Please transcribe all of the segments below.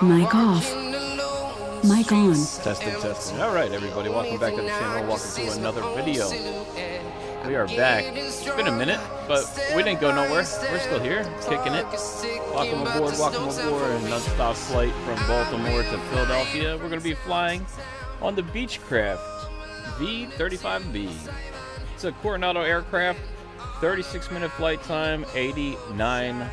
Mic off. Mic on. Testing, testing. All right, everybody, welcome back to the channel. Welcome to another video. We are back. It's been a minute, but we didn't go nowhere. We're still here, kicking it. Welcome aboard a non-stop flight from Baltimore to Philadelphia. We're going to be flying on the Beechcraft V35B. It's a Coronado aircraft, 36-minute flight time, 89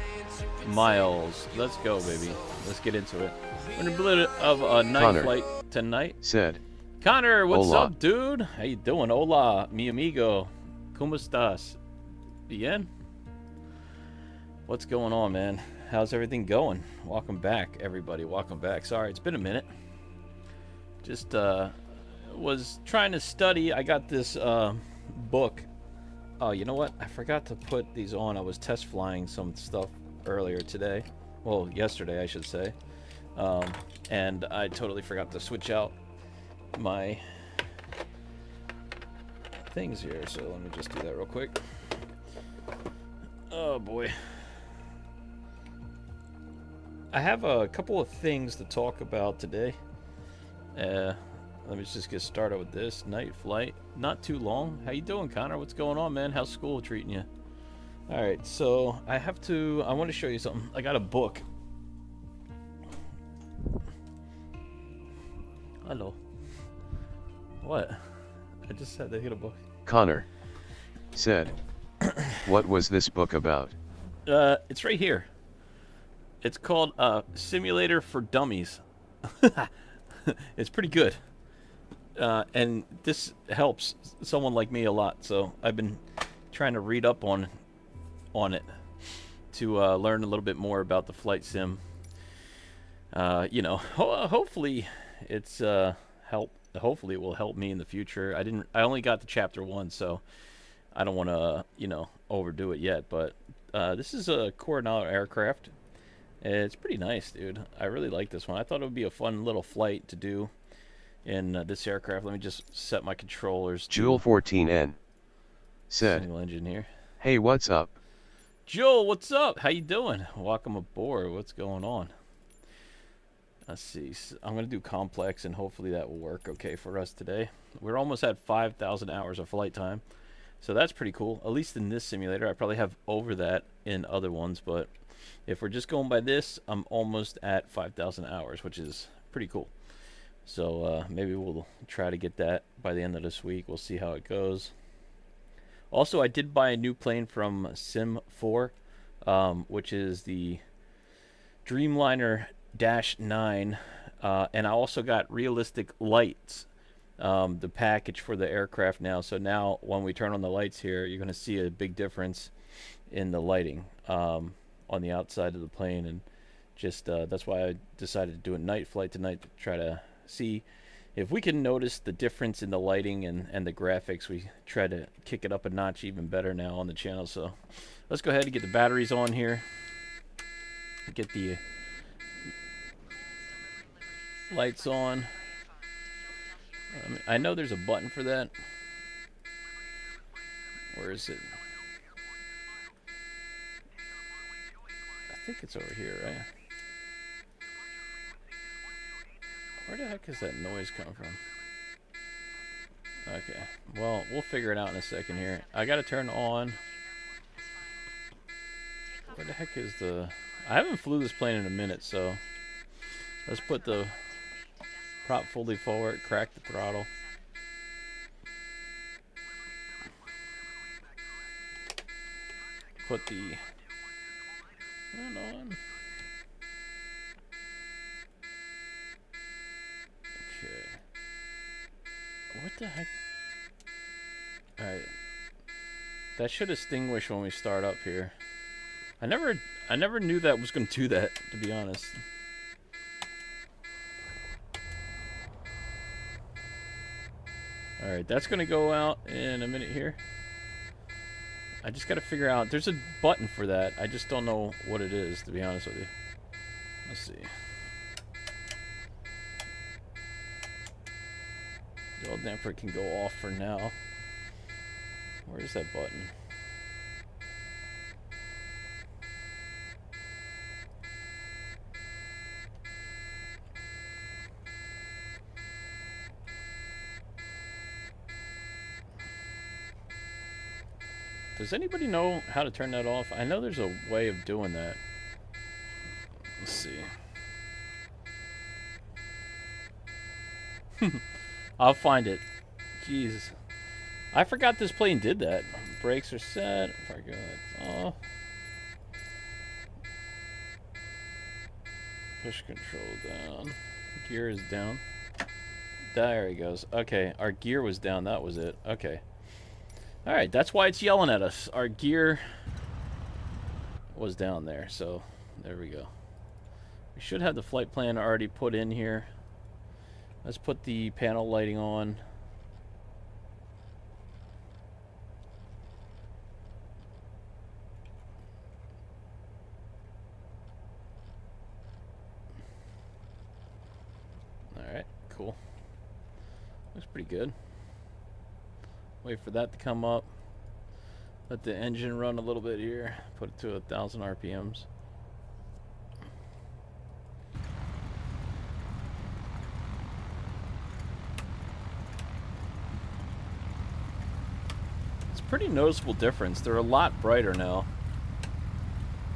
miles. Let's go, baby. Let's get into it. We're in a bit of a night flight tonight. Said. Connor, what's Hola. up, dude? How you doing? Hola, mi amigo. ¿Cómo estás? Bien? What's going on, man? How's everything going? Welcome back, everybody. Welcome back. Sorry, it's been a minute. Just was trying to study. I got this book. Oh, you know what? I forgot to put these on. I was test flying some stuff earlier today. Well, yesterday, I should say. And I totally forgot to switch out my things here, so let me just do that real quick. Oh boy, I have a couple of things to talk about today. Let me just get started with this night flight. Not too long. How you doing, Connor? What's going on, man? How's school treating you? All right, so I want to show you something. I got a book. Hello. What? I just said they get a book. Connor said, what was this book about? It's right here. It's called Simulator for Dummies. It's pretty good. And this helps someone like me a lot. So I've been trying to read up on it to learn a little bit more about the flight sim. You know, hopefully it's hopefully it will help me in the future. I only got to chapter 1, so I don't want to, you know, overdo it yet, but this is a Coronado aircraft. It's pretty nice, dude. I really like this one. I thought it would be a fun little flight to do in this aircraft. Let me just set my controllers. Jewel 14N said, single engine here. Hey, what's up? Joel, what's up? How you doing? Welcome aboard. What's going on? Let's see. I'm going to do complex, and hopefully that will work okay for us today. We're almost at 5,000 hours of flight time, so that's pretty cool. At least in this simulator. I probably have over that in other ones, but if we're just going by this, I'm almost at 5,000 hours, which is pretty cool. So maybe we'll try to get that by the end of this week. We'll see how it goes. Also, I did buy a new plane from Sim4, which is the Dreamliner -9, and I also got realistic lights, the package for the aircraft now. So now when we turn on the lights here, you're going to see a big difference in the lighting on the outside of the plane, and just that's why I decided to do a night flight tonight, to try to see if we can notice the difference in the lighting and the graphics. We try to kick it up a notch even better now on the channel. So let's go ahead and get the batteries on here, get the lights on. I know there's a button for that. Where is it? I think it's over here, right? Where the heck is that noise coming from? Okay, well, we'll figure it out in a second here. I gotta turn on. Where the heck is the... I haven't flew this plane in a minute, so let's put the prop fully forward, crack the throttle. Put the... Hold on. Okay. What the heck? Alright. That should extinguish when we start up here. I never knew that was going to do that, to be honest. Alright, that's going to go out in a minute here. I just got to figure out... There's a button for that. I just don't know what it is, to be honest with you. Let's see. The old damper can go off for now. Where is that button? Does anybody know how to turn that off? I know there's a way of doing that. Let's see. I'll find it. Jeez. I forgot this plane did that. Brakes are set. If I go off. Push control down. Gear is down. There he goes. Okay, our gear was down. That was it. Okay. Alright, that's why it's yelling at us. Our gear was down there. So, there we go. We should have the flight plan already put in here. Let's put the panel lighting on. Alright, cool. Looks pretty good. Wait for that to come up. Let the engine run a little bit here. Put it to 1,000 RPMs. Pretty noticeable difference. They're a lot brighter now.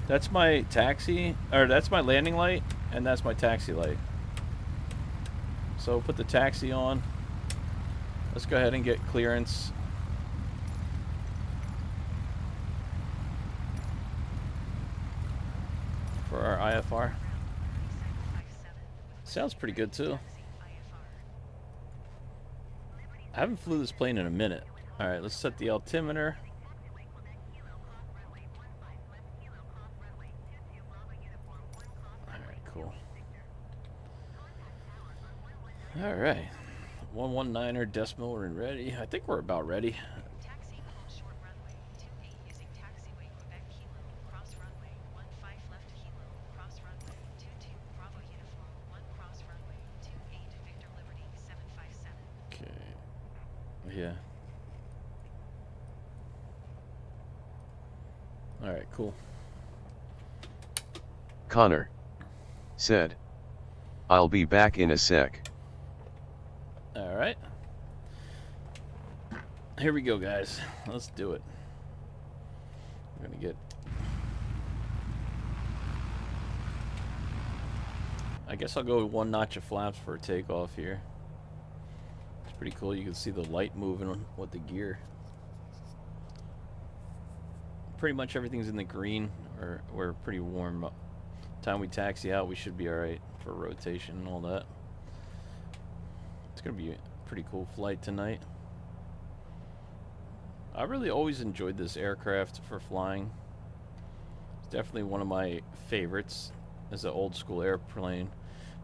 That's my taxi, or that's my landing light, and that's my taxi light. So put the taxi on. Let's go ahead and get clearance. For our IFR. Sounds pretty good too. I haven't flew this plane in a minute. Alright, let's set the altimeter. Alright, cool. Alright. 119er decimal, we're ready. I think we're about ready. Taxi on short runway 28 using taxiway Quebec Kilo, cross runway 15 left Kilo, cross runway 22 Bravo Uniform, 1 cross runway 28 Victor Liberty 757. Okay. Yeah. Alright, cool. Connor said, I'll be back in a sec. Alright. Here we go, guys. Let's do it. I'm gonna get... I guess I'll go with 1 notch of flaps for a takeoff here. It's pretty cool. You can see the light moving with the gear. Pretty much everything's in the green, or we're pretty warm. Time we taxi out, we should be alright for rotation and all that. It's gonna be a pretty cool flight tonight. I really always enjoyed this aircraft for flying. It's definitely one of my favorites as an old school airplane.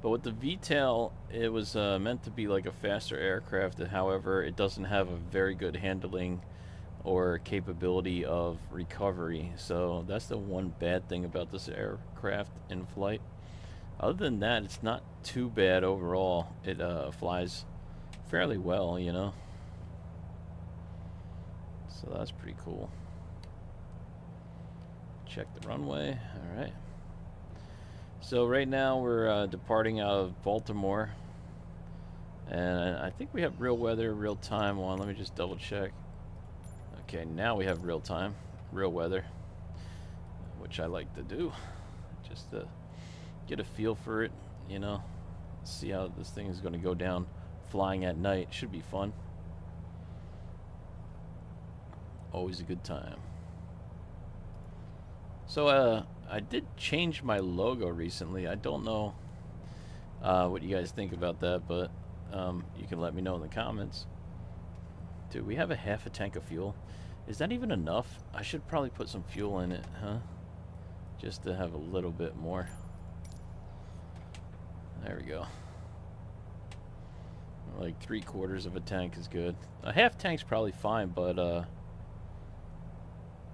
But with the V-tail, it was meant to be like a faster aircraft. However, it doesn't have a very good handling or capability of recovery. So that's the one bad thing about this aircraft in flight. Other than that, it's not too bad overall. It flies fairly well, you know. So that's pretty cool. Check the runway. Alright. So right now we're departing out of Baltimore. And I think we have real weather, real time on. Let me just double check. Okay, now we have real time, real weather, which I like to do, just to get a feel for it, you know, see how this thing is going to go down flying at night. Should be fun. Always a good time. So, I did change my logo recently. I don't know what you guys think about that, but you can let me know in the comments. Dude, we have a half a tank of fuel. Is that even enough? I should probably put some fuel in it, huh? Just to have a little bit more. There we go. Like 3/4 of a tank is good. A half tank's probably fine, but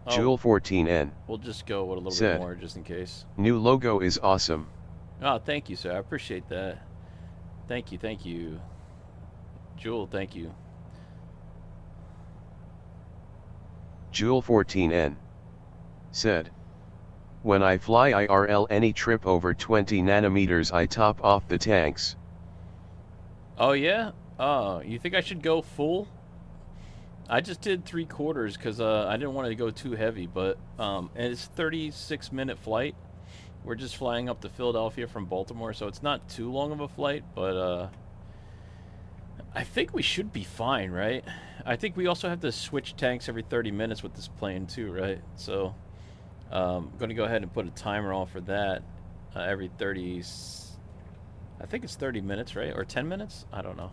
Jewel 14N we'll just go with a little said, bit more just in case. New logo is awesome. Oh, thank you, sir. I appreciate that. Thank you, thank you. Jewel, thank you. Jewel 14N said, when I fly IRL any trip over 20 nanometers I top off the tanks. Oh yeah? Oh, you think I should go full? I just did 3/4 because I didn't want to go too heavy, but and it's 36-minute flight. We're just flying up to Philadelphia from Baltimore, so it's not too long of a flight, but I think we should be fine, right? I think we also have to switch tanks every 30 minutes with this plane too, right? So I'm going to go ahead and put a timer on for that every 30, I think it's 30 minutes, right? Or 10 minutes? I don't know.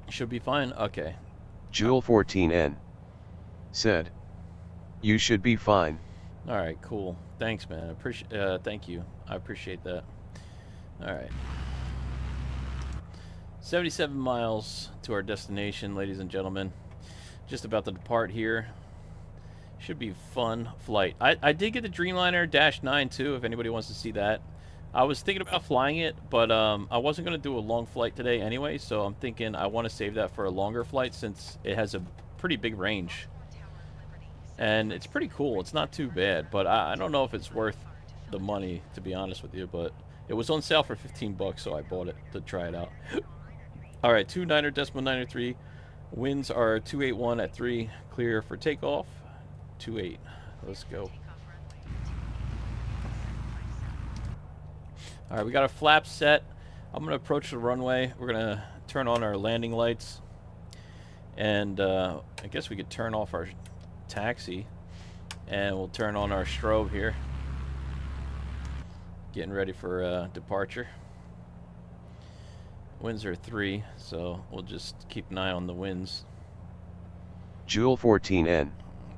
Should be fine. Okay. Jewel14N said, "You should be fine." All right, cool. Thanks, man. Thank you. I appreciate that. All right. 77 miles to our destination, ladies and gentlemen. Just about to depart here. Should be a fun flight. I did get the Dreamliner -9 too, if anybody wants to see that. I was thinking about flying it, but I wasn't going to do a long flight today anyway, so I'm thinking I want to save that for a longer flight since it has a pretty big range. And it's pretty cool. It's not too bad, but I don't know if it's worth the money, to be honest with you, but it was on sale for 15 bucks, so I bought it to try it out. All right, 29.93. Winds are 281 at 3. Clear for takeoff. 28. Let's go. All right, we got our flaps set. I'm going to approach the runway. We're going to turn on our landing lights. And I guess we could turn off our taxi. And we'll turn on our strobe here. Getting ready for departure. Winds are 3, so we'll just keep an eye on the winds. Jewel14N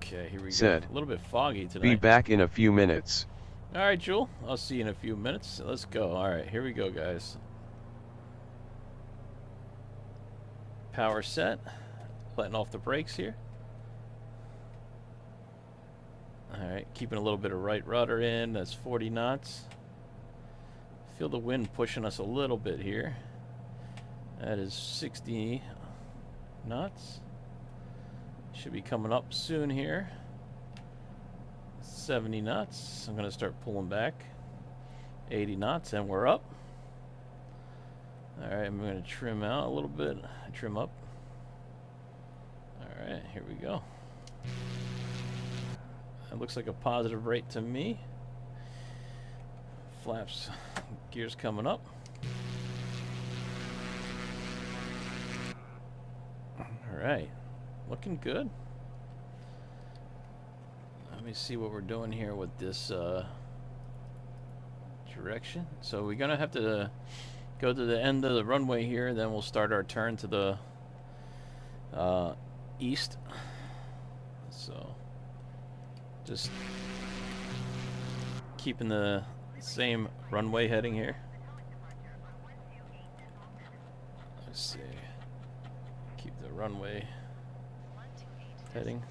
Okay, here we said, go. A little bit foggy tonight. "Be back in a few minutes." All right, Jewel. I'll see you in a few minutes. Let's go. All right, here we go, guys. Power set. Letting off the brakes here. All right, keeping a little bit of right rudder in. That's 40 knots. Feel the wind pushing us a little bit here. That is 60 knots. Should be coming up soon here. 70 knots. I'm going to start pulling back. 80 knots, and we're up. Alright, I'm going to trim out a little bit. Trim up. Alright, here we go. That looks like a positive rate to me. Flaps, gears coming up. Alright, looking good. Let me see what we're doing here with this direction. So we're gonna have to go to the end of the runway here, then we'll start our turn to the east. So just keeping the same runway heading here. Let's see. Keep the runway heading.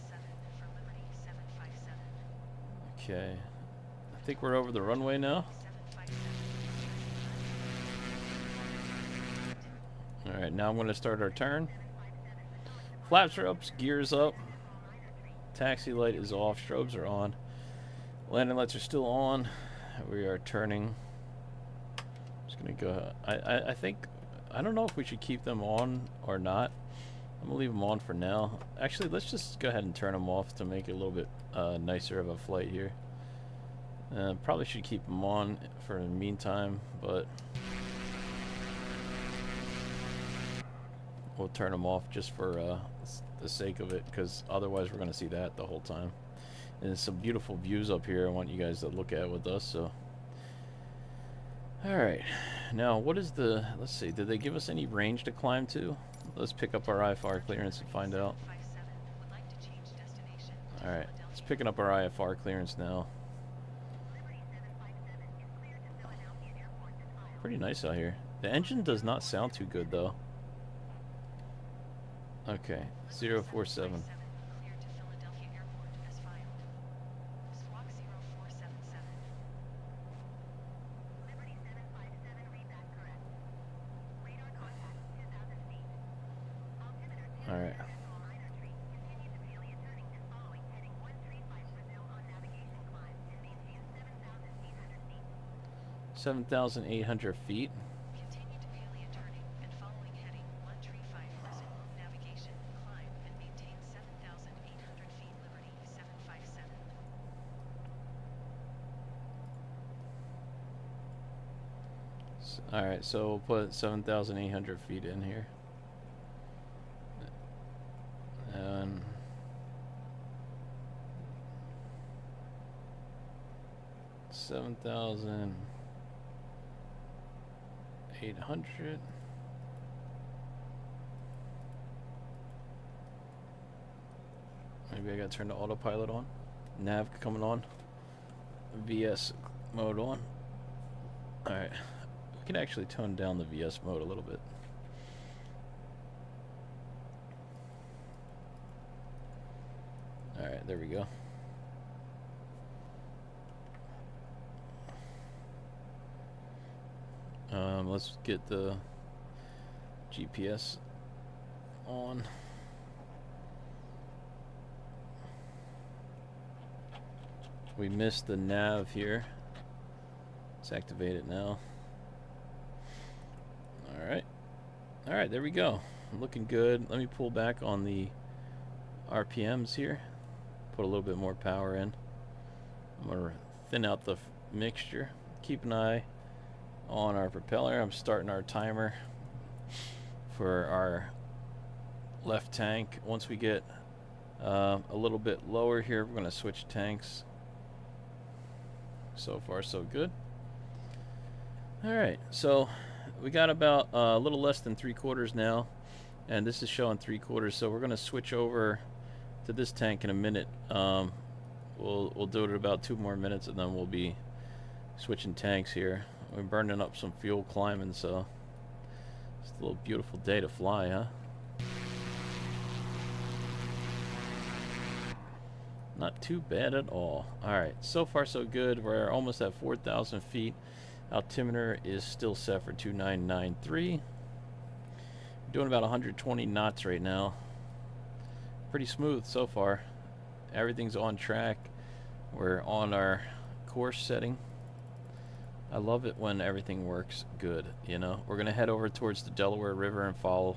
Okay. I think we're over the runway now. Alright, now I'm going to start our turn. Flaps are up, gears up. Taxi light is off, strobes are on. Landing lights are still on. We are turning. Just going to go. I think, I don't know if we should keep them on or not. I'm going to leave them on for now. Actually, let's just go ahead and turn them off to make it a little bit nicer of a flight here. Probably should keep them on for the meantime, but we'll turn them off just for the sake of it, because otherwise we're going to see that the whole time. And there's some beautiful views up here I want you guys to look at with us. So, alright, now what is the, let's see, did they give us any range to climb to? Let's pick up our IFR clearance and find out. Alright, it's picking up our IFR clearance now. Pretty nice out here. The engine does not sound too good though. Okay, 047. Clear to Philadelphia Airport as filed. Squawk 0477. Liberty 757, read that correct. Radar contact 2,000 feet. Altimeter Alright. Continue to Palia Turning and following heading 135 Brazil on navigation climb and maintain 7,800 feet. 7,800 feet. Continue to Palia Turning and following heading 135 Brazil navigation. Alright, so we'll put 7,800 feet in here. And 7,800. Maybe I gotta turn the autopilot on. Nav coming on. VS mode on. Alright. We can actually tone down the VS mode a little bit. Alright, there we go. Let's get the GPS on. We missed the nav here. Let's activate it now. Alright. Alright, there we go. Looking good. Let me pull back on the RPMs here. Put a little bit more power in. I'm going to thin out the mixture. Keep an eye on our propeller. I'm starting our timer for our left tank. Once we get a little bit lower here, we're going to switch tanks. So far, so good. Alright, so we got about a little less than 3/4 now, and this is showing 3/4, so we're going to switch over to this tank in a minute. We'll do it in about 2 more minutes, and then we'll be switching tanks here. We're burning up some fuel climbing, so it's a little beautiful day to fly, huh? Not too bad at all. Alright, so far so good. We're almost at 4,000 feet. Altimeter is still set for 2993. Doing about 120 knots right now. Pretty smooth so far. Everything's on track. We're on our course setting. I love it when everything works good, you know. We're going to head over towards the Delaware River and follow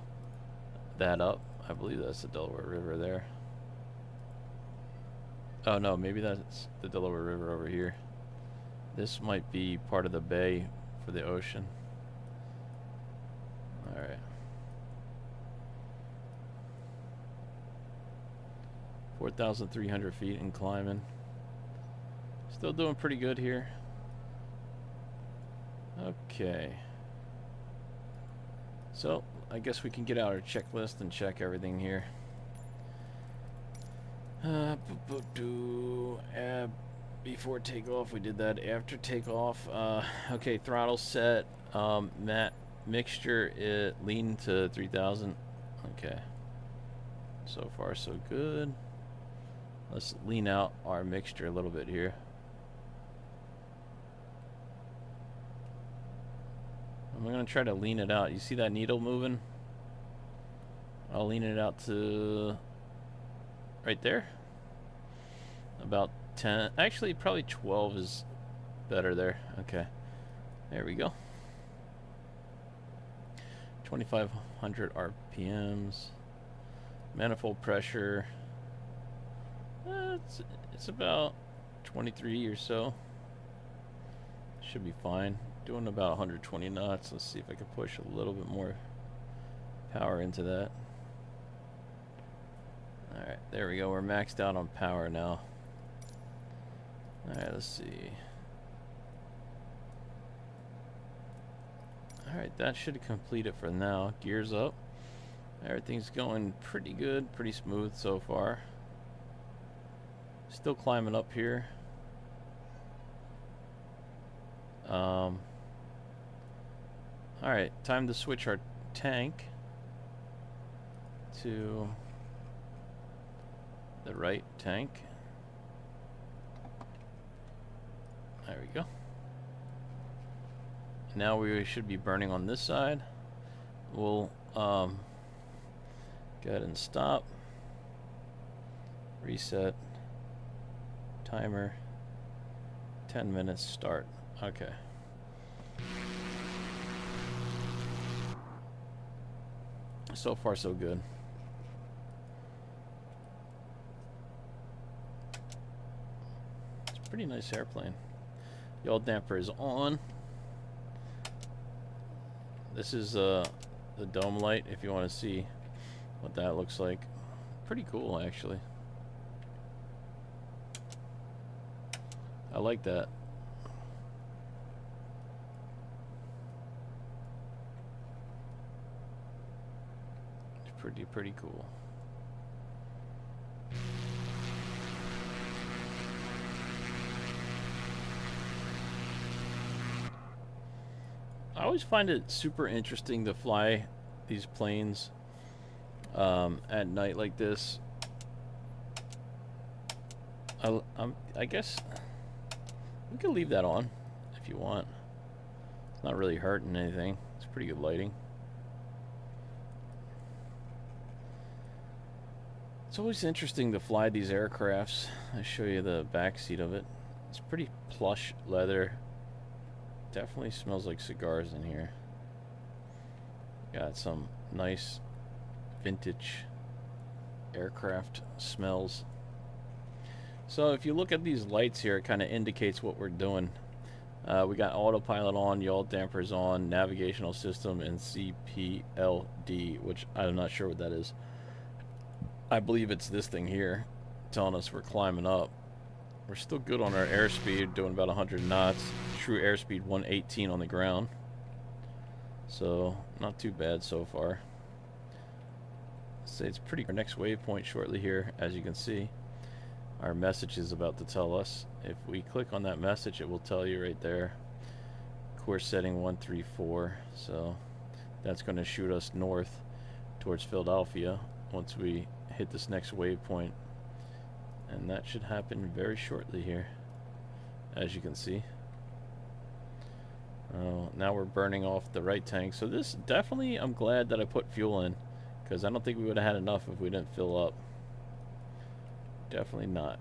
that up. I believe that's the Delaware River there. Oh no, maybe that's the Delaware River over here. This might be part of the bay for the ocean. Alright. 4,300 feet and climbing. Still doing pretty good here. Okay. So, I guess we can get out our checklist and check everything here. Before takeoff, we did that. After takeoff, okay, throttle set. Mixture, lean to 3,000. Okay. So far, so good. Let's lean out our mixture a little bit here. I'm going to try to lean it out. You see that needle moving? I'll lean it out to right there. About 10. Actually, probably 12 is better there. Okay. There we go. 2,500 RPMs. Manifold pressure. It's about 23 or so. Should be fine. Doing about 120 knots. Let's see if I can push a little bit more power into that. Alright, there we go. We're maxed out on power now. Alright, let's see. Alright, that should complete it for now. Gears up. Everything's going pretty good, pretty smooth so far. Still climbing up here. Alright, time to switch our tank to the right tank. There we go. Now we should be burning on this side. We'll go ahead and stop. Reset. Timer. 10 minutes start. Okay. So far so good. It's a pretty nice airplane. Yaw damper is on. This is the dome light if you want to see what that looks like. Pretty cool, actually. I like that. It's pretty cool. I always find it super interesting to fly these planes at night like this. I guess we could leave that on if you want. It's not really hurting anything. It's pretty good lighting. It's always interesting to fly these aircrafts. I'll show you the back seat of it. It's pretty plush leather. Definitely smells like cigars in here. Got some nice vintage aircraft smells. So if you look at these lights here, it kind of indicates what we're doing. We got autopilot on, yaw dampers on, navigational system, and CPLD, which I'm not sure what that is. I believe it's this thing here telling us we're climbing up. We're still good on our airspeed, doing about 100 knots. True airspeed 118 on the ground. So not too bad so far. Say it's pretty. Our next waypoint shortly here, as you can see. Our message is about to tell us. If we click on that message, it will tell you right there. Course setting 134. So that's going to shoot us north towards Philadelphia once we hit this next waypoint. And that should happen very shortly here, as you can see. Now we're burning off the right tank. So this definitely, I'm glad that I put fuel in, because I don't think we would have had enough if we didn't fill up. Definitely not.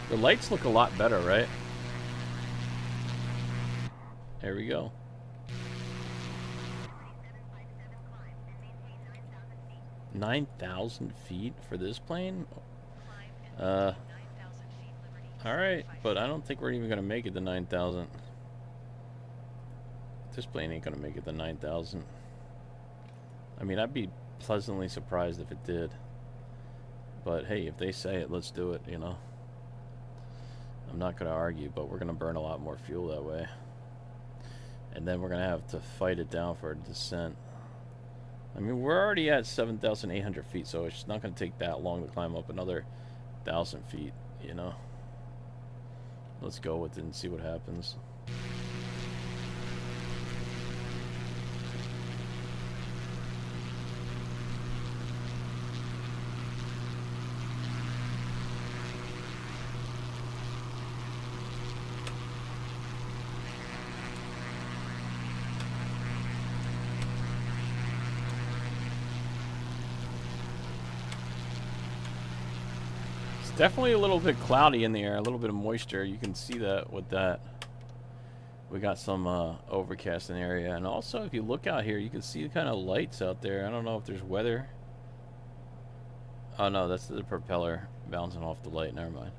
The lights look a lot better, right? There we go. 9,000 feet for this plane? Alright, but I don't think we're even going to make it to 9,000. This plane ain't going to make it to 9,000. I mean, I'd be pleasantly surprised if it did. But hey, if they say it, let's do it, you know. I'm not going to argue, but we're going to burn a lot more fuel that way. And then we're going to have to fight it down for a descent. I mean, we're already at 7,800 feet, so it's not going to take that long to climb up another 1,000 feet, you know. Let's go with it and see what happens. Definitely a little bit cloudy in the air, a little bit of moisture. You can see that with that. We got some overcast in the area. And also, if you look out here, you can see the kind of lights out there. I don't know if there's weather. Oh, no, that's the propeller bouncing off the light. Never mind.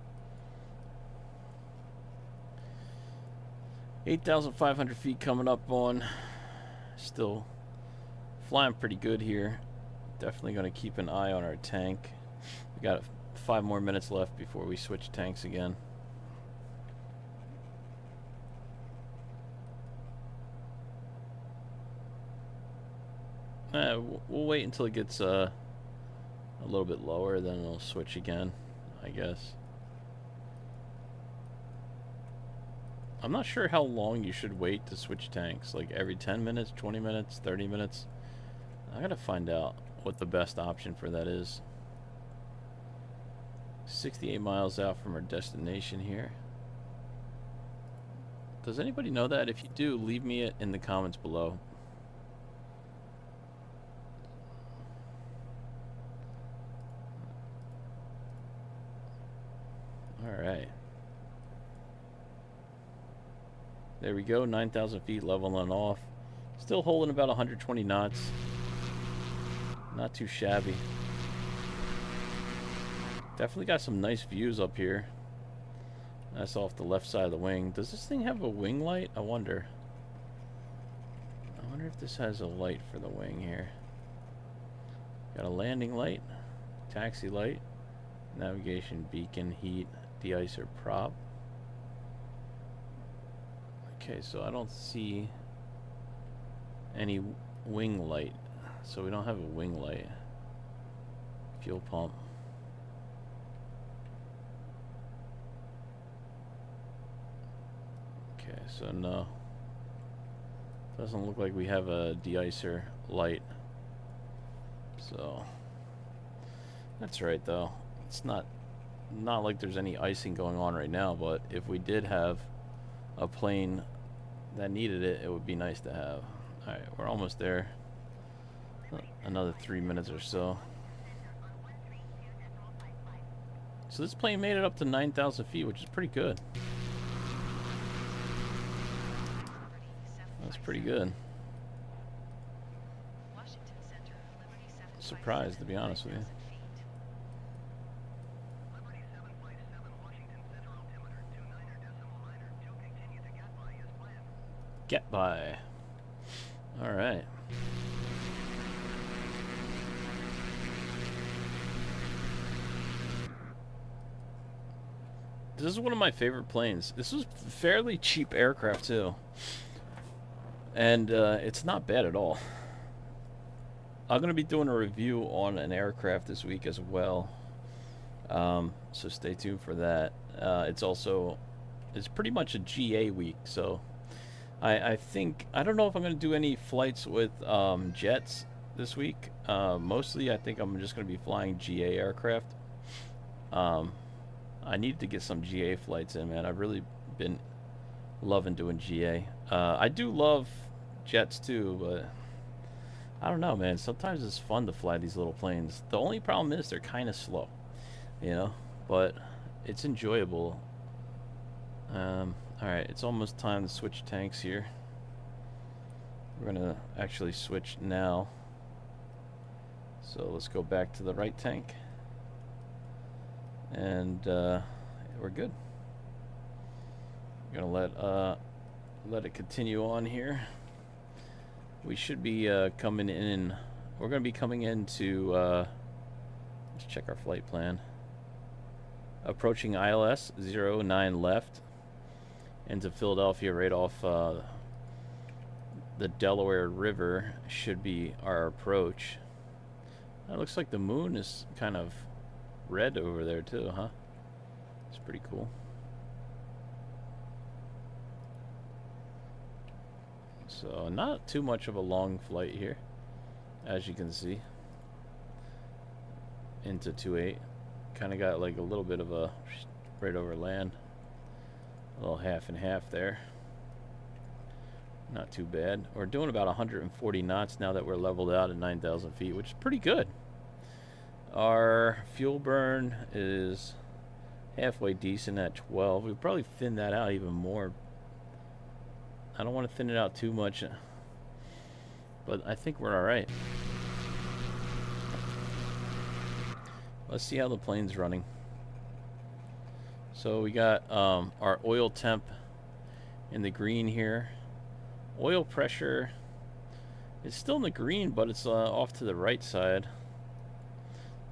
8,500 feet coming up on. Still flying pretty good here. Definitely going to keep an eye on our tank. We got 5 more minutes left before we switch tanks again. We'll wait until it gets a little bit lower, then we'll switch again, I guess. I'm not sure how long you should wait to switch tanks. Like every 10 minutes, 20 minutes, 30 minutes. I gotta find out what the best option for that is. 68 miles out from our destination here. Does anybody know that? If you do, leave me it in the comments below. Alright. There we go, 9,000 feet leveling off. Still holding about 120 knots. Not too shabby. Definitely got some nice views up here. That's off the left side of the wing. Does this thing have a wing light? I wonder. I wonder if this has a light for the wing here. Got a landing light, taxi light, navigation beacon, heat, de-icer prop. Okay, so I don't see any wing light. So we don't have a wing light. Fuel pump. Okay, so no. Doesn't look like we have a de-icer light. So that's right though. It's not like there's any icing going on right now, but if we did have a plane that needed it, it would be nice to have. Alright, we're almost there. Another 3 minutes or so. So this plane made it up to 9,000 feet, which is pretty good. That's pretty good. Surprised, to be honest with you. Get by. All right. This is one of my favorite planes. This was fairly cheap aircraft too. And it's not bad at all. I'm going to be doing a review on an aircraft this week as well. So stay tuned for that. It's pretty much a GA week. So I think, I don't know if I'm going to do any flights with jets this week. Mostly I think I'm just going to be flying GA aircraft. I need to get some GA flights in, man. I've really been loving doing GA. I do love jets too, but I don't know, man. Sometimes it's fun to fly these little planes. The only problem is they're kind of slow, you know, but it's enjoyable. Alright, it's almost time to switch tanks here. We're gonna actually switch now. So let's go back to the right tank. And we're good. I'm gonna let it continue on here. We should be coming in. We're gonna be coming into. Let's check our flight plan. Approaching ILS 09 left into Philadelphia, right off the Delaware River should be our approach. It looks like the moon is kind of red over there too, huh? It's pretty cool. So not too much of a long flight here, as you can see. Into 28, kind of got like a little bit of a right over land, a little half and half there. Not too bad. We're doing about 140 knots now that we're leveled out at 9,000 feet, which is pretty good. Our fuel burn is halfway decent at 12. We'll probably thin that out even more. I don't want to thin it out too much, but I think we're all right. Let's see how the plane's running. So we got our oil temp in the green here. Oil pressure is still in the green, but it's off to the right side.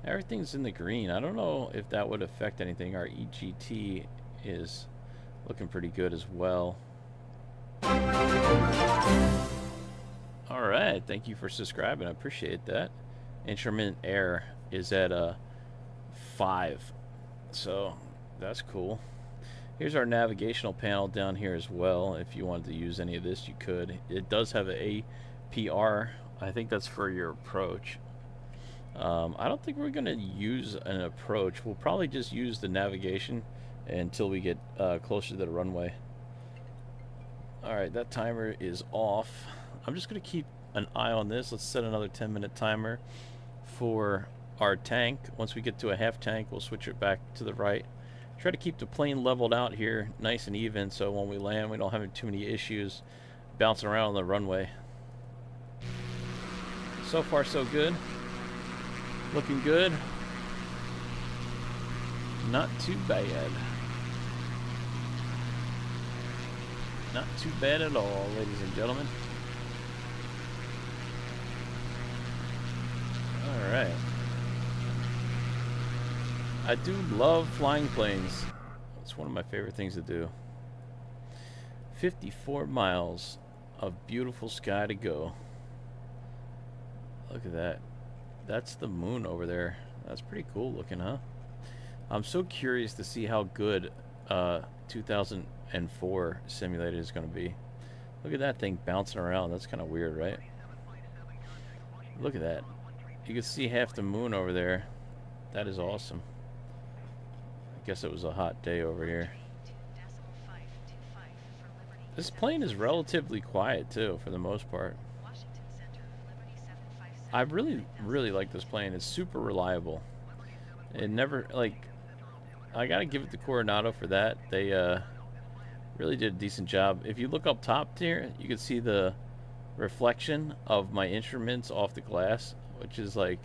Everything's in the green. I don't know if that would affect anything. Our EGT is looking pretty good as well. Alright, thank you for subscribing. I appreciate that. Instrument air is at 5. So that's cool. Here's our navigational panel down here as well. If you wanted to use any of this, you could. It does have an APR. I think that's for your approach. I don't think we're going to use an approach. We'll probably just use the navigation until we get closer to the runway. Alright, that timer is off. I'm just going to keep an eye on this. Let's set another 10-minute timer for our tank. Once we get to a half tank, we'll switch it back to the right. Try to keep the plane leveled out here nice and even, so when we land we don't have too many issues bouncing around on the runway. So far, so good. Looking good. Not too bad. Not too bad at all, ladies and gentlemen. Alright. I do love flying planes. It's one of my favorite things to do. 54 miles of beautiful sky to go. Look at that. That's the moon over there. That's pretty cool looking, huh? I'm so curious to see how good 2004 simulated is going to be. Look at that thing bouncing around. That's kind of weird, right? Look at that. You can see half the moon over there. That is awesome. I guess it was a hot day over here. This plane is relatively quiet too, for the most part. I really like this plane. It's super reliable. It never, like, I gotta give it to Coronado for that. They really did a decent job. If you look up top here, you can see the reflection of my instruments off the glass, which is like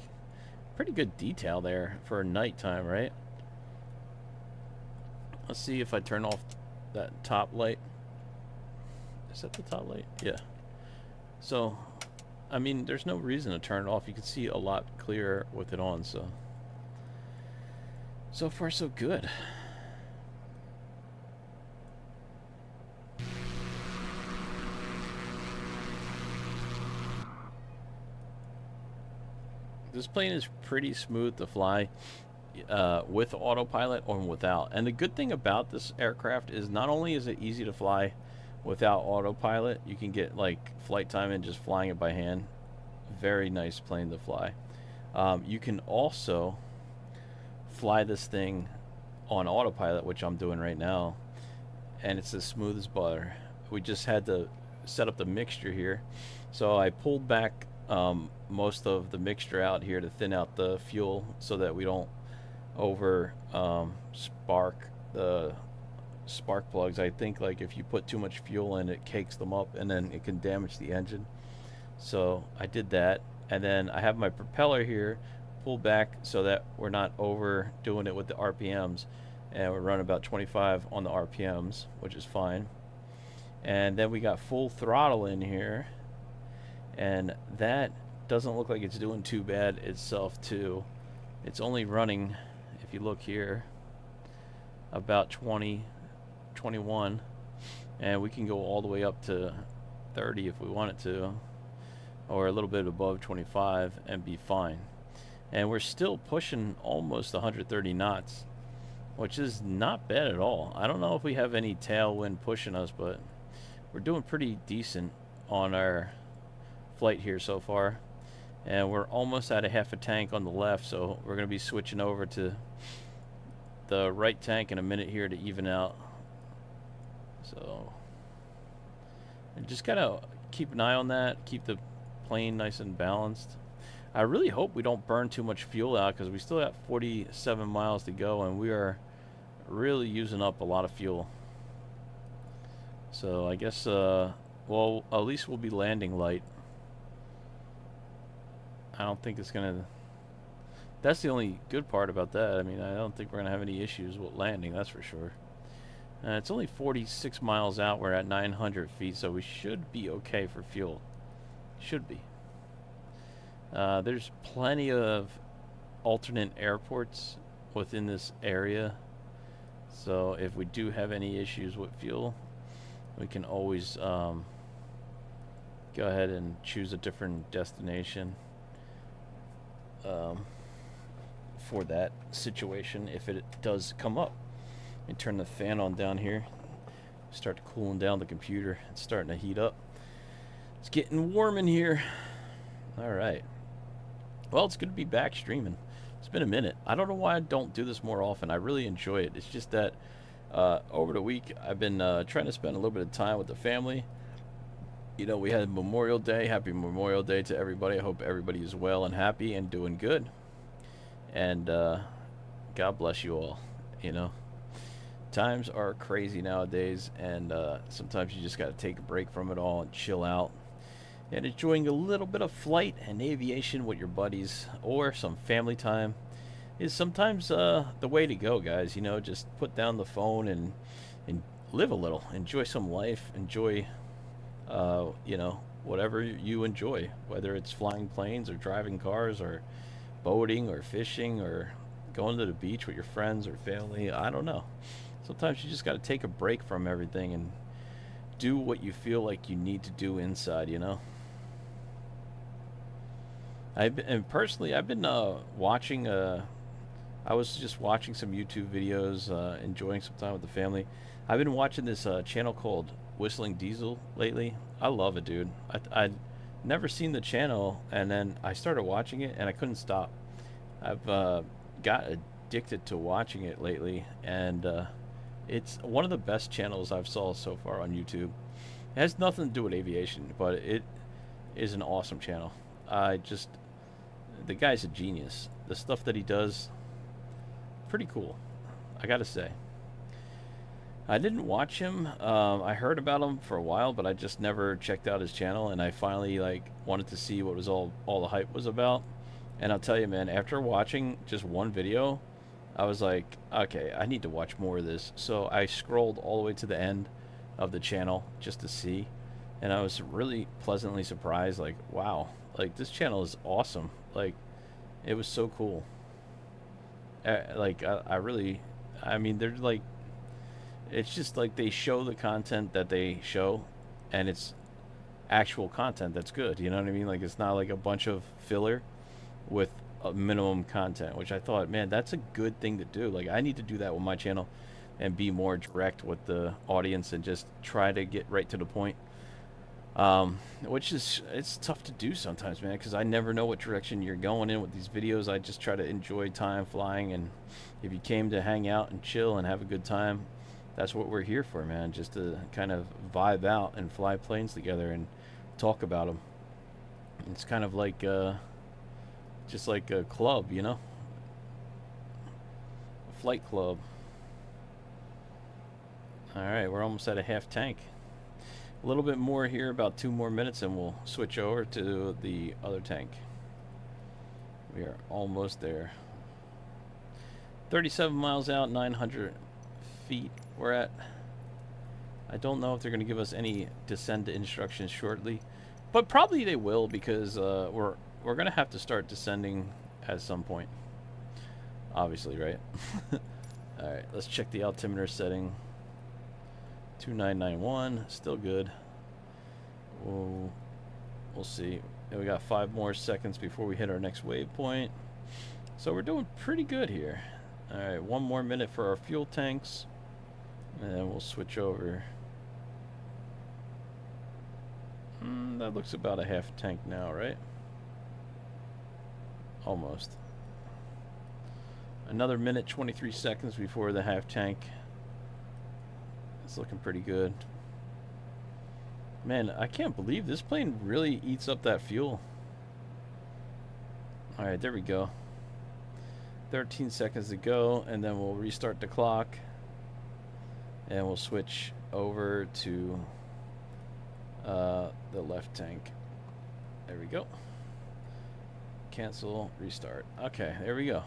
pretty good detail there for nighttime, right? Let's see if I turn off that top light. Is that the top light? Yeah. So, I mean, there's no reason to turn it off. You can see a lot clearer with it on, so. So far, so good. This plane is pretty smooth to fly with autopilot or without. And the good thing about this aircraft is not only is it easy to fly without autopilot, you can get like flight time and just flying it by hand. Very nice plane to fly. You can also fly this thing on autopilot, which I'm doing right now, and it's as smooth as butter. We just had to set up the mixture here, so I pulled back most of the mixture out here to thin out the fuel so that we don't over spark the spark plugs. I think like if you put too much fuel in, it cakes them up and then it can damage the engine. So I did that, and then I have my propeller here pulled back so that we're not overdoing it with the RPMs, and we're running about 25 on the RPMs, which is fine. And then we got full throttle in here, and that doesn't look like it's doing too bad itself too. It's only running, if you look here, about 20, 21, and we can go all the way up to 30 if we wanted to, or a little bit above 25 and be fine. And we're still pushing almost 130 knots, which is not bad at all. I don't know if we have any tailwind pushing us, but we're doing pretty decent on our flight here so far. And we're almost at a half a tank on the left, so we're going to be switching over to the right tank in a minute here to even out. So just gotta keep an eye on that, keep the plane nice and balanced. I really hope we don't burn too much fuel out, because we still have 47 miles to go and we are really using up a lot of fuel. So I guess well, at least we'll be landing light. I don't think it's gonna, that's the only good part about that. I mean, I don't think we're gonna have any issues with landing, that's for sure. It's only 46 miles out. We're at 900 feet, so we should be okay for fuel. Should be. There's plenty of alternate airports within this area, so if we do have any issues with fuel, we can always go ahead and choose a different destination for that situation if it does come up. Let me turn the fan on down here. Start cooling down the computer. It's starting to heat up. It's getting warm in here. Alright. Well, it's good to be back streaming. It's been a minute. I don't know why I don't do this more often. I really enjoy it. It's just that over the week I've been trying to spend a little bit of time with the family. You know, we had Memorial Day. Happy Memorial Day to everybody. I hope everybody is well and happy and doing good. And God bless you all. You know, times are crazy nowadays, and sometimes you just got to take a break from it all and chill out and enjoying a little bit of flight and aviation with your buddies or some family time is sometimes the way to go, guys. You know, just put down the phone and live a little, enjoy some life, enjoy, you know, whatever you enjoy, whether it's flying planes or driving cars or boating or fishing or going to the beach with your friends or family. I don't know. Sometimes you just got to take a break from everything and do what you feel like you need to do inside, you know? And personally, I've been watching, I was just watching some YouTube videos, enjoying some time with the family. I've been watching this channel called Whistling Diesel lately. I love it, dude. I'd never seen the channel, and then I started watching it, and I couldn't stop. I've got addicted to watching it lately, and it's one of the best channels I've saw so far on YouTube. It has nothing to do with aviation, but it is an awesome channel. The guy's a genius. The stuff that he does, pretty cool, I gotta say. I didn't watch him. I heard about him for a while, but I just never checked out his channel, and I finally like wanted to see what was all the hype was about. And I'll tell you, man, after watching just one video, I was like, okay, I need to watch more of this. So I scrolled all the way to the end of the channel just to see, and I was really pleasantly surprised. Like, wow, like this channel is awesome. Like, it was so cool. I really, I mean, they're like, it's just like they show the content that they show, and it's actual content that's good. You know what I mean? Like, it's not like a bunch of filler with a minimum content, which I thought, man, that's a good thing to do. Like, I need to do that with my channel and be more direct with the audience and just try to get right to the point. Which is, it's tough to do sometimes, man, because I never know what direction you're going in with these videos. I just try to enjoy time flying, and if you came to hang out and chill and have a good time, that's what we're here for, man. Just to kind of vibe out and fly planes together and talk about them. It's kind of like just like a club, you know, a flight club. All right, we're almost at a half tank. A little bit more here, about 2 more minutes, and we'll switch over to the other tank. We are almost there. 37 miles out, 900 feet we're at. I don't know if they're going to give us any descend instructions shortly, but probably they will, because we're going to have to start descending at some point. Obviously, right? All right, let's check the altimeter setting. 2991, still good. We'll see. And we got 5 more seconds before we hit our next waypoint. So we're doing pretty good here. All right, 1 more minute for our fuel tanks, and then we'll switch over. That looks about a half tank now, right? Almost. Another minute, 23 seconds before the half tank. It's looking pretty good. Man, I can't believe this plane really eats up that fuel. Alright, there we go. 13 seconds to go, and then we'll restart the clock. And we'll switch over to the left tank. There we go. Cancel, restart. Okay, there we go.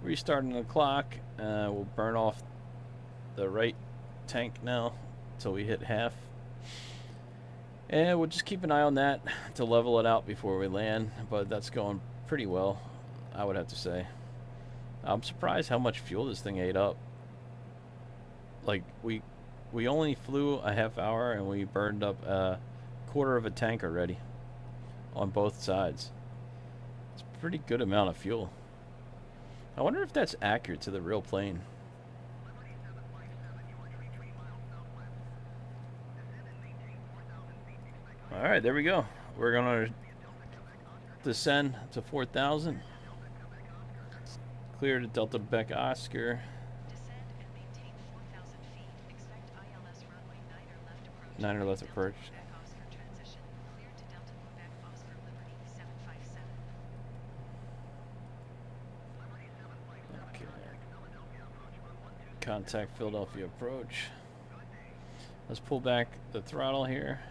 Restarting the clock. We'll burn off the right tank now until we hit half, and we'll just keep an eye on that to level it out before we land. But that's going pretty well, I would have to say. I'm surprised how much fuel this thing ate up. Like, we only flew a half hour and we burned up a quarter of a tank already on both sides. It's a pretty good amount of fuel. I wonder if that's accurate to the real plane. Alright, there we go. We're going to descend to 4,000. Clear to Delta Quebec Oscar. Descend and maintain 4,000 feet. Expect ILS runway 9 or left approach. Niner left approach. Quebec Oscar transition. Clear to Delta Quebec Oscar Liberty 757. Okay. Contact Philadelphia approach. Let's pull back the throttle here.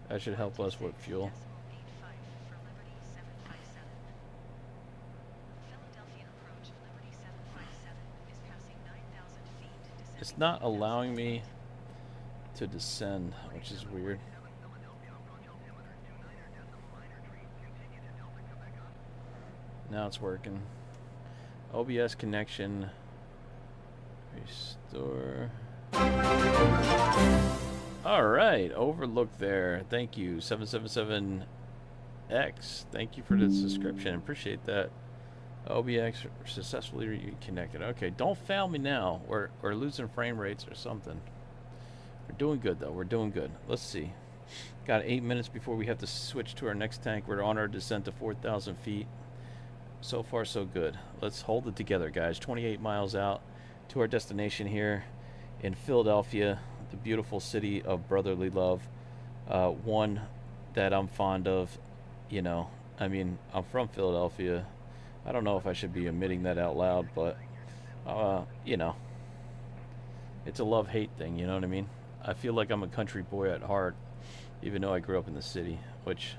That should help us with fuel. For Liberty 757. Philadelphia approach Liberty 757 is passing 9,000 feet. It's Descending not 4,000 allowing feet. me to descend, which is weird. Now it's working. OBS connection. Restore. Alright, overlook there. Thank you, 777X. Thank you for the subscription. Appreciate that. OBX successfully reconnected. Okay, don't fail me now. We're losing frame rates or something. We're doing good though. We're doing good. Let's see. Got 8 minutes before we have to switch to our next tank. We're on our descent to 4,000 feet. So far, so good. Let's hold it together, guys. 28 miles out to our destination here in Philadelphia, the beautiful city of brotherly love. One that I'm fond of. You know, I mean, I'm from Philadelphia. I don't know if I should be admitting that out loud, but, you know, it's a love-hate thing, you know what I mean? I feel like I'm a country boy at heart, even though I grew up in the city, which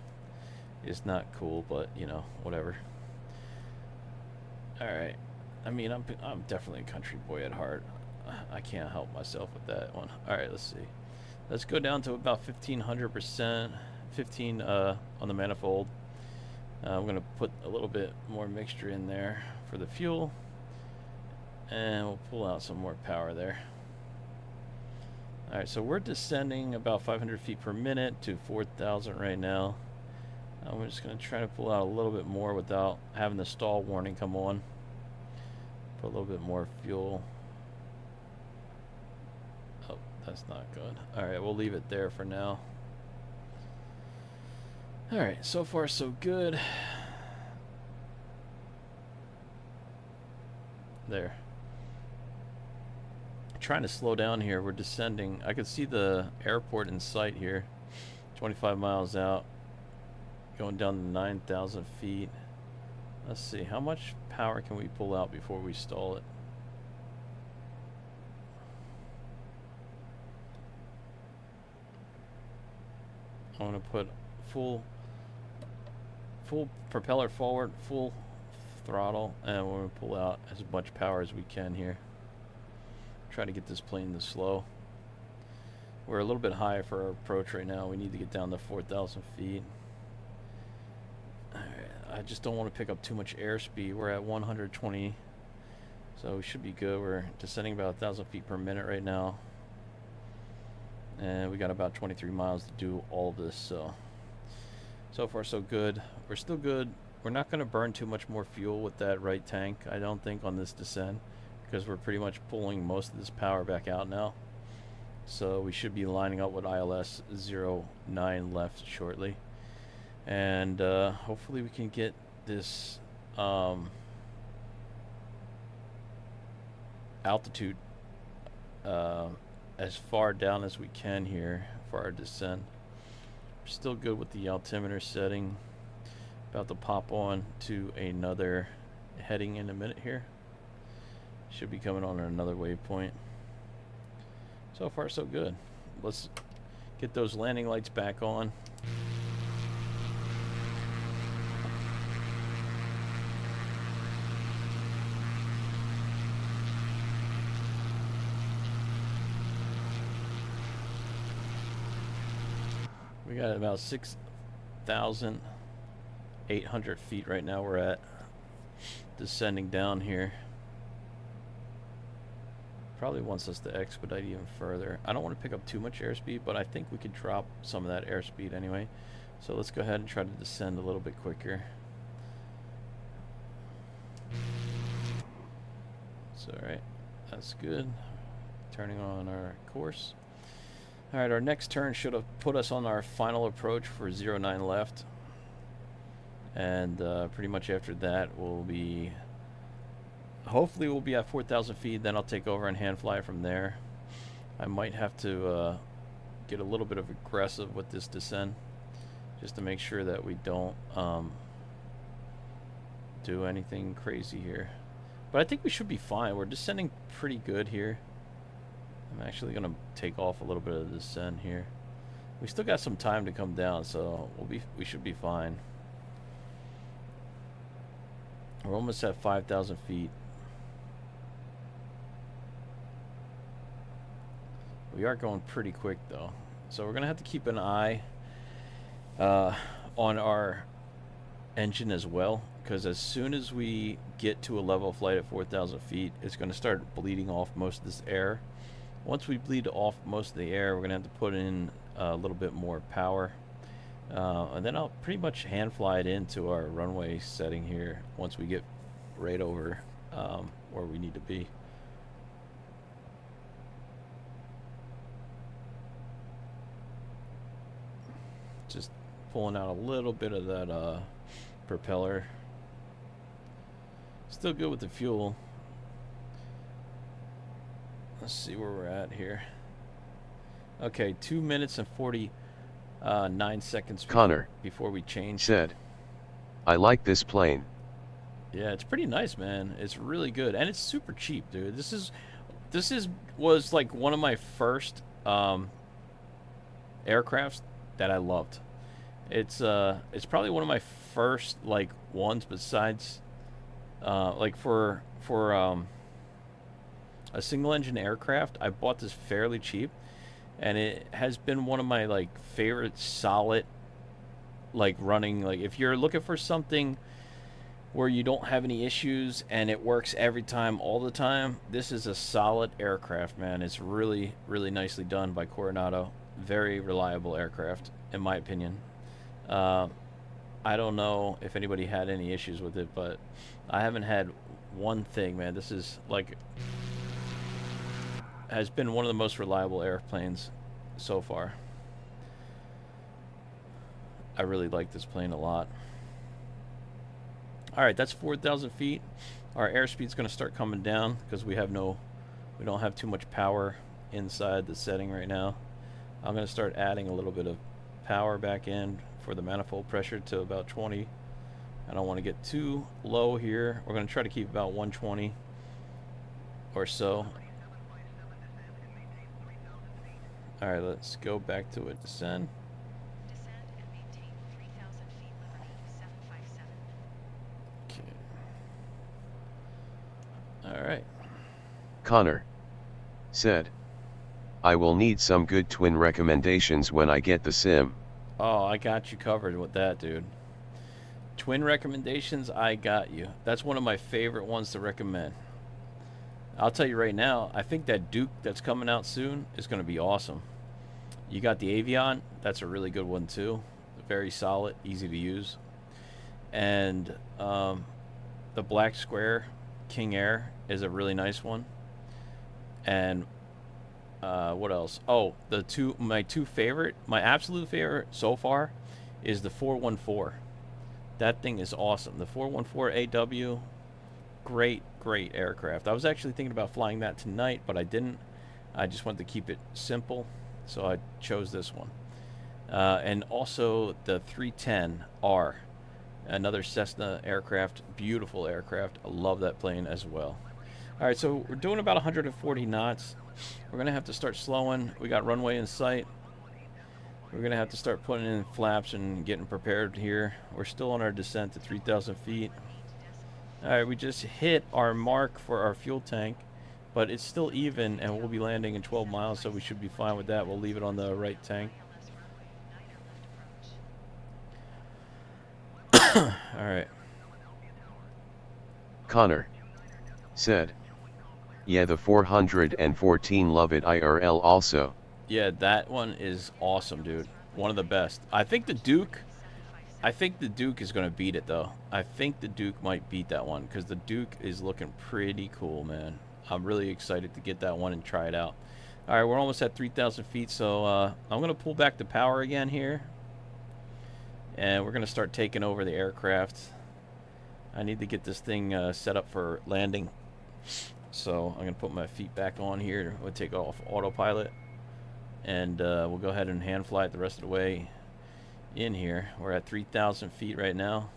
is not cool, but, you know, whatever. Alright. I mean, I'm definitely a country boy at heart. I can't help myself with that one. Alright, let's see. Let's go down to about 1,500%, 15 on the manifold. I'm going to put a little bit more mixture in there for the fuel. And we'll pull out some more power there. Alright, so we're descending about 500 feet per minute to 4,000 right now. We're just going to try to pull out a little bit more without having the stall warning come on. Put a little bit more fuel. Oh, that's not good. Alright, we'll leave it there for now. Alright, so far so good. There. Trying to slow down here. We're descending. I can see the airport in sight here. 25 miles out. Going down to 9,000 feet. Let's see. How much power can we pull out before we stall it? I want to put full propeller forward, full throttle, and we're going to pull out as much power as we can here. Try to get this plane to slow. We're a little bit high for our approach right now. We need to get down to 4,000 feet. Alright, I just don't want to pick up too much airspeed. We're at 120, so we should be good. We're descending about 1,000 feet per minute right now. And we got about 23 miles to do all this, so far so good. We're still good. We're not going to burn too much more fuel with that right tank, I don't think, on this descent, because we're pretty much pulling most of this power back out now. So we should be lining up with ILS 09 left shortly. And hopefully we can get this altitude as far down as we can here for our descent. We're still good with the altimeter setting. About to pop on to another heading in a minute here. Should be coming on another waypoint. So far so good. Let's get those landing lights back on. We got about 6,800 feet right now. We're at descending down here. Probably wants us to expedite even further. I don't want to pick up too much airspeed, but I think we could drop some of that airspeed anyway. So let's go ahead and try to descend a little bit quicker. So alright, that's good. Turning on our course. Alright, our next turn should have put us on our final approach for 09 left. And pretty much after that we'll be... Hopefully we'll be at 4,000 feet, then I'll take over and hand fly from there. I might have to get a little bit of aggressive with this descent, just to make sure that we don't do anything crazy here. But I think we should be fine. We're descending pretty good here. I'm actually going to take off a little bit of the descent here. We still got some time to come down, so we should be fine. We're almost at 5,000 feet. We are going pretty quick though, so we're gonna have to keep an eye on our engine as well, because as soon as we get to a level flight at 4,000 feet, it's going to start bleeding off most of this air. Once we bleed off most of the air, we're going to have to put in a little bit more power, and then I'll pretty much hand fly it into our runway setting here once we get right over where we need to be. Just pulling out a little bit of that propeller. Still good with the fuel. Let's see where we're at here. Okay, 2 minutes and 49 seconds Connor before we change. Said, I like this plane. Yeah, it's pretty nice, man. It's really good, and it's super cheap, dude. Was like one of my first aircrafts that I loved. It's probably one of my first like ones besides like for a single engine aircraft. I bought this fairly cheap, and it has been one of my like favorite solid like running, like if you're looking for something where you don't have any issues and it works every time all the time, this is a solid aircraft, man. It's really nicely done by Coronado. Very reliable aircraft in my opinion. I don't know if anybody had any issues with it, but I haven't had one thing, man. This is like has been one of the most reliable airplanes so far. I really like this plane a lot. All right, that's 4,000 feet. Our airspeed's going to start coming down because we don't have too much power inside the setting right now. I'm going to start adding a little bit of power back in for the manifold pressure to about 20. I don't want to get too low here. We're going to try to keep about 120 or so. All right, let's go back to it. Descend. Descend and maintain 3,000 feet Liberty 757. Okay. All right. Connor said, I will need some good twin recommendations when I get the sim. Oh, I got you covered with that, dude. Twin recommendations, I got you. That's one of my favorite ones to recommend. I'll tell you right now, I think that Duke that's coming out soon is going to be awesome. You got the Avion, that's a really good one too. Very solid, easy to use. And the Black Square King Air is a really nice one. And what else? Oh, my absolute favorite so far is the 414. That thing is awesome. The 414 AW, great aircraft. I was actually thinking about flying that tonight, but I didn't. I just wanted to keep it simple, so I chose this one. And also the 310R, another Cessna aircraft, beautiful aircraft. I love that plane as well. All right, so we're doing about 140 knots. We're going to have to start slowing. We got runway in sight. We're going to have to start putting in flaps and getting prepared here. We're still on our descent to 3,000 feet. All right, we just hit our mark for our fuel tank, but it's still even, and we'll be landing in 12 miles, so we should be fine with that. We'll leave it on the right tank. All right. Connor said, yeah, the 414 love it IRL also. Yeah, that one is awesome, dude. One of the best. I think the Duke is going to beat it, though. I think the Duke might beat that one because the Duke is looking pretty cool, man. I'm really excited to get that one and try it out. All right, we're almost at 3,000 feet, so I'm going to pull back the power again here. And we're going to start taking over the aircraft. I need to get this thing set up for landing. So I'm going to put my feet back on here. We'll take off autopilot. And we'll go ahead and hand fly it the rest of the way in here. We're at 3,000 feet right now.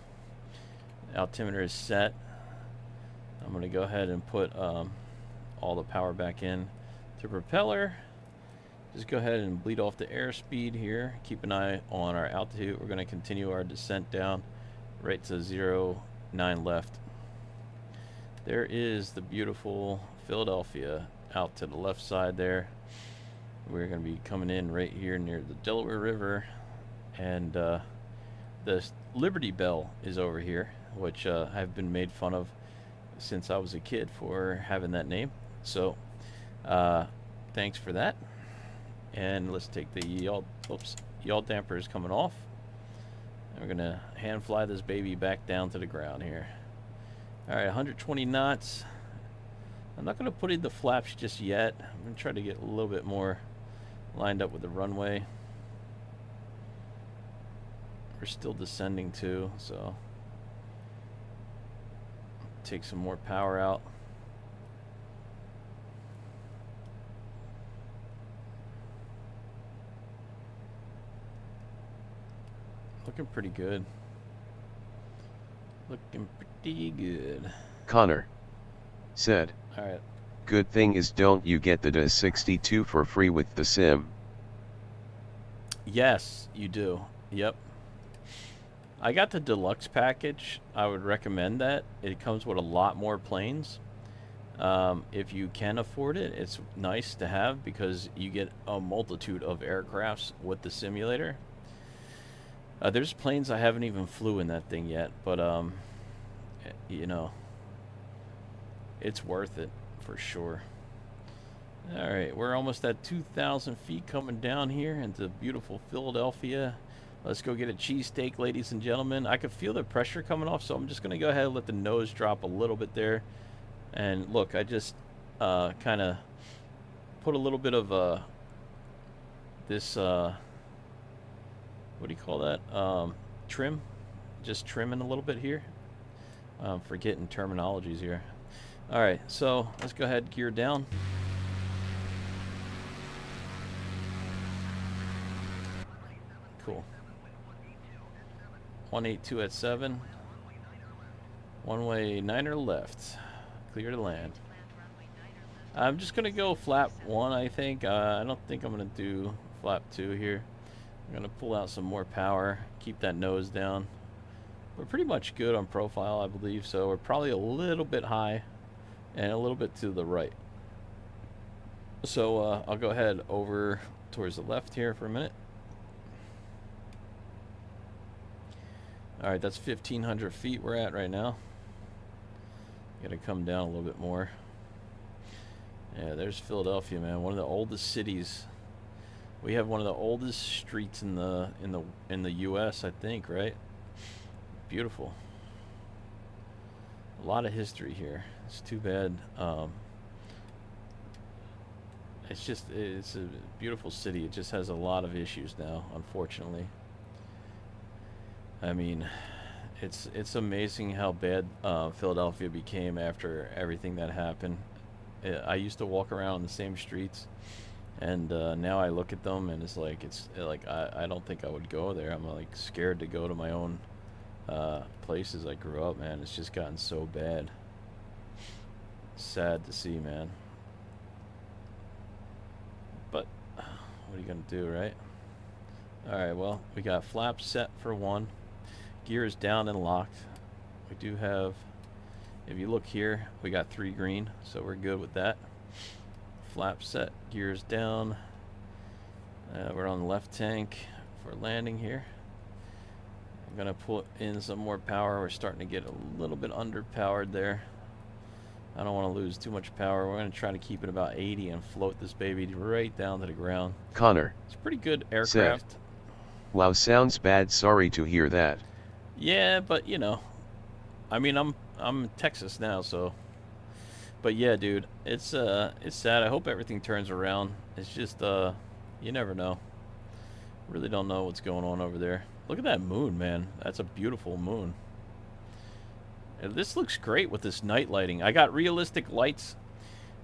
Altimeter is set. I'm going to go ahead and put all the power back in to propeller. Just go ahead and bleed off the airspeed here. Keep an eye on our altitude. We're going to continue our descent down right to 0.9 left. There is the beautiful Philadelphia out to the left side there. We're going to be coming in right here near the Delaware River, and the Liberty Bell is over here, which I've been made fun of since I was a kid for having that name. So thanks for that. And let's take the yaw dampers coming off. And we're going to hand fly this baby back down to the ground here. All right, 120 knots. I'm not going to put in the flaps just yet. I'm going to try to get a little bit more lined up with the runway. We're still descending too, so take some more power out. Looking pretty good. Looking pretty good. Connor said, All right. good thing is don't you get the DAS 62 for free with the sim? Yes, you do. Yep. I got the deluxe package. I would recommend that. It comes with a lot more planes. If you can afford it, it's nice to have because you get a multitude of aircrafts with the simulator. There's planes I haven't even flew in that thing yet, but you know, it's worth it for sure. All right, we're almost at 2,000 feet coming down here into beautiful Philadelphia. Let's go get a cheesesteak, ladies and gentlemen. I can feel the pressure coming off, so I'm just going to go ahead and let the nose drop a little bit there. And look, I just kind of put a little bit of this, what do you call that? Trim. Just trimming a little bit here. Forgetting terminologies here. All right, so let's go ahead and gear down. Cool. 182 at 7. One-way 9er left. Clear to land. I'm just going to go flap 1, I think. I don't think I'm going to do flap 2 here. I'm going to pull out some more power. Keep that nose down. We're pretty much good on profile, I believe. So we're probably a little bit high and a little bit to the right. So I'll go ahead over towards the left here for a minute. All right, that's 1,500 feet we're at right now. Gotta come down a little bit more. Yeah, there's Philadelphia, man. One of the oldest cities. We have one of the oldest streets in the U.S., I think, right? Beautiful. A lot of history here. It's too bad. It's a beautiful city. It just has a lot of issues now, unfortunately. I mean, it's amazing how bad Philadelphia became after everything that happened. I used to walk around on the same streets, and now I look at them and it's like I don't think I would go there. I'm like scared to go to my own places I grew up, man. It's just gotten so bad. Sad to see, man. But what are you gonna do, right? All right, well, we got flaps set for 1. Gear is down and locked. We do have, if you look here, we got 3 green, so we're good with that. Flap set, gears down. We're on the left tank for landing here. I'm gonna put in some more power. We're starting to get a little bit underpowered there. I don't want to lose too much power. We're gonna try to keep it about 80 and float this baby right down to the ground. Connor It's a pretty good aircraft. said, wow, sounds bad. Sorry to hear that. Yeah, but you know, I mean, I'm in Texas now, so. But yeah, dude, it's sad. I hope everything turns around. It's just you never know. Really don't know what's going on over there. Look at that moon, man. That's a beautiful moon. And this looks great with this night lighting. I got realistic lights.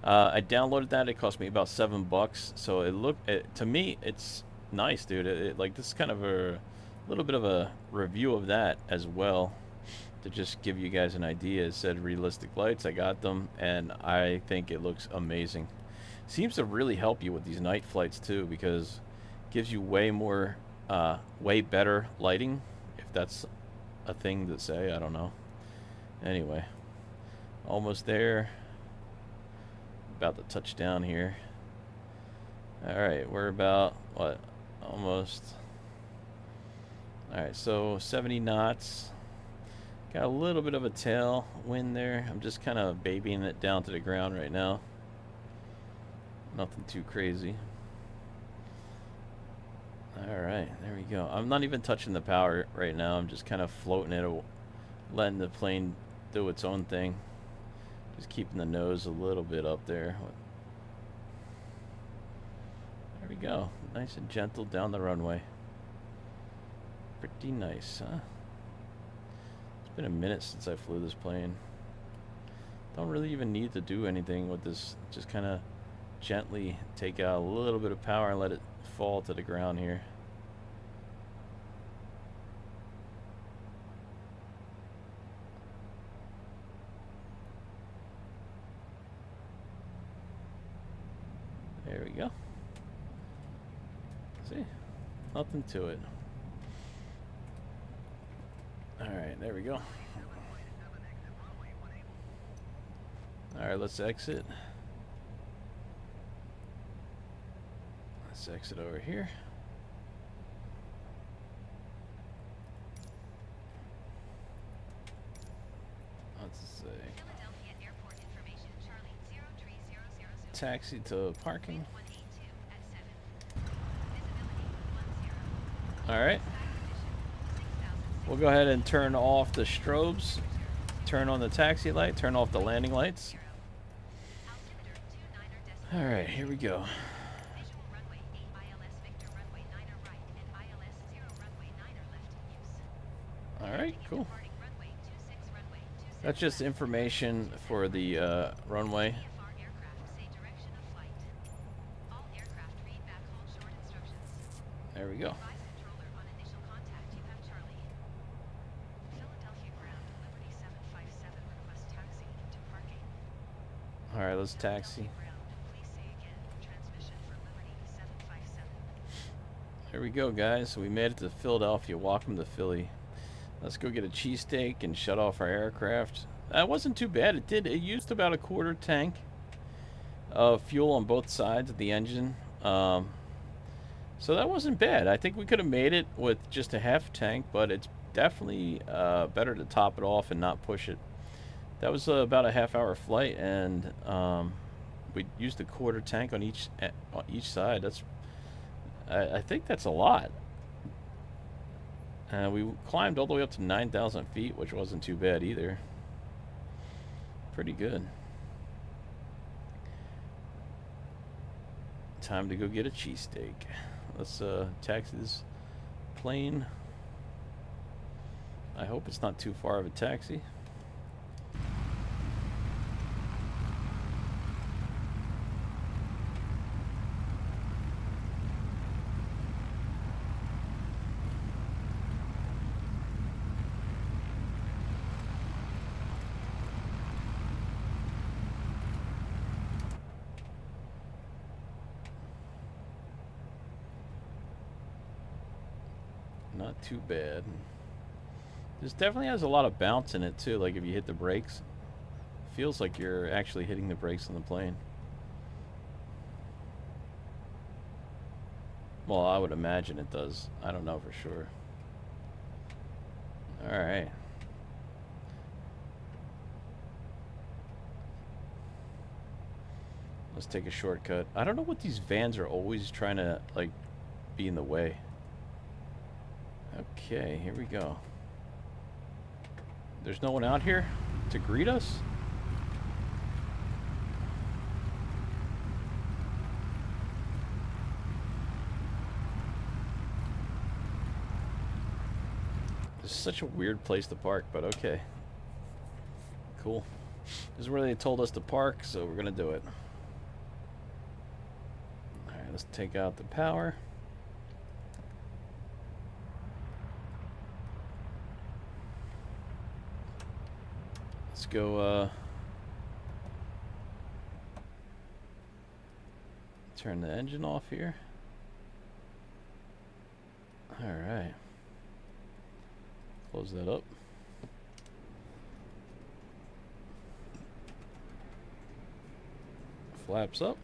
I downloaded that. It cost me about $7. So to me, it's nice, dude. Like this is kind of a little bit of a review of that as well, to just give you guys an idea. It said realistic lights. I got them, and I think it looks amazing. Seems to really help you with these night flights too, because it gives you way more, way better lighting, if that's a thing to say. I don't know. Anyway, almost there. About to touch down here. Alright, we're about, what, almost. Alright, so 70 knots. Got a little bit of a tail wind there. I'm just kind of babying it down to the ground right now. Nothing too crazy. Alright, there we go. I'm not even touching the power right now. I'm just kind of floating it, letting the plane do its own thing. Just keeping the nose a little bit up there. There we go. Nice and gentle down the runway. Pretty nice, huh? It's been a minute since I flew this plane. Don't really even need to do anything with this. Just kind of gently take out a little bit of power and let it fall to the ground here. There we go. See? Nothing to it. Alright, there we go. Alright, let's exit. Let's exit over here. Let's say Philadelphia Airport information, Charlie 03000. taxi to parking. 182 at 7. Visibility 10. Alright. We'll go ahead and turn off the strobes. Turn on the taxi light. Turn off the landing lights. Altimeter 29er decimal. Alright, here we go. Visual runway 8 ILS Victor runway 9er right and ILS 0 runway 9er left in use. Alright, cool. Departing runway 26 runway 26. That's just information for the runway. VFR aircraft say direction of flight. All aircraft read back hold short instructions. There we go. Advise controller on initial contact you have Charlie. Philadelphia ground Liberty 757 request taxi to parking. Alright, let's taxi. Ground, please say again. Transmission for Liberty 757. Here we go, guys. We made it to Philadelphia. Welcome to Philly. Let's go get a cheesesteak and shut off our aircraft. That wasn't too bad. It used about a quarter tank of fuel on both sides of the engine. So that wasn't bad. I think we could have made it with just a half tank, but it's definitely better to top it off and not push it. That was about a half-hour flight, and we used a quarter tank on each side. I think that's a lot. We climbed all the way up to 9,000 feet, which wasn't too bad either. Pretty good. Time to go get a cheesesteak. Let's taxi this plane. I hope it's not too far of a taxi. Not too bad. This definitely has a lot of bounce in it too, like if you hit the brakes. Feels like you're actually hitting the brakes on the plane. Well, I would imagine it does. I don't know for sure. Alright. Let's take a shortcut. I don't know what these vans are always trying to, like, be in the way. Okay, here we go. There's no one out here to greet us? This is such a weird place to park, but okay. Cool. This is where they told us to park, so we're gonna do it. Alright, let's take out the power. Let's go, turn the engine off here. Alright. Close that up. Flaps up.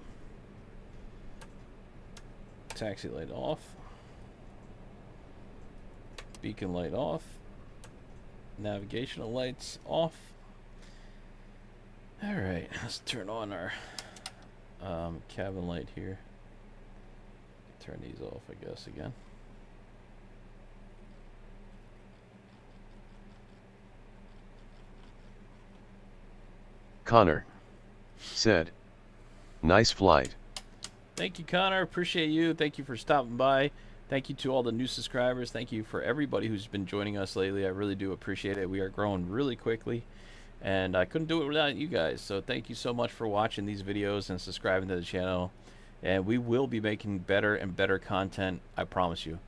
Taxi light off. Beacon light off. Navigational lights off. Alright, let's turn on our cabin light here. Turn these off, I guess, again. Connor said, nice flight. Thank you, Connor. Appreciate you. Thank you for stopping by. Thank you to all the new subscribers. Thank you for everybody who's been joining us lately. I really do appreciate it. We are growing really quickly, and I couldn't do it without you guys. So thank you so much for watching these videos and subscribing to the channel. And we will be making better and better content, I promise you.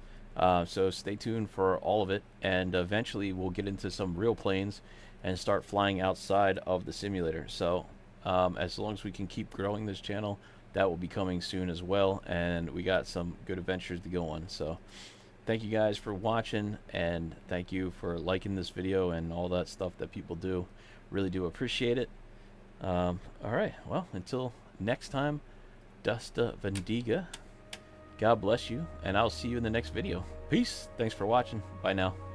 So stay tuned for all of it, and eventually we'll get into some real planes and start flying outside of the simulator. So as long as we can keep growing this channel, that will be coming soon as well, and we got some good adventures to go on. So thank you guys for watching, and thank you for liking this video and all that stuff that people do. Really do appreciate it. All right, well, until next time, Dusta Vendiga. God bless you, and I'll see you in the next video. Peace. Thanks for watching. Bye now.